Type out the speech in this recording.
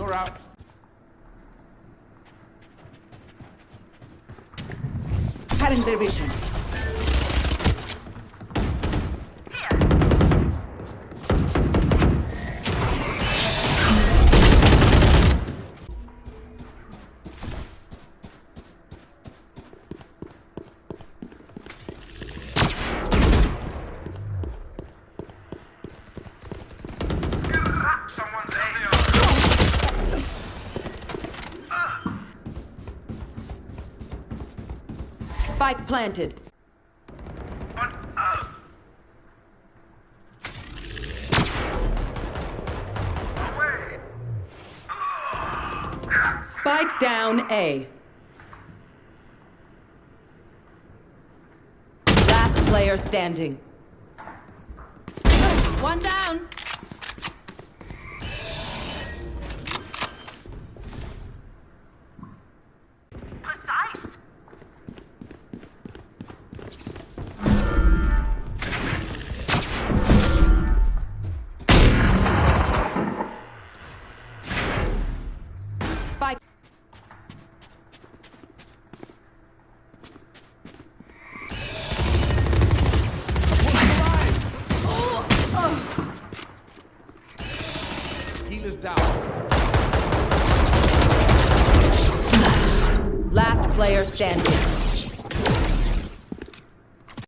You're out. Cutting their vision. Someone's Spike planted. away. Spike down A. Last player standing. One down. Precise. Spike. Healer's down. Last player standing.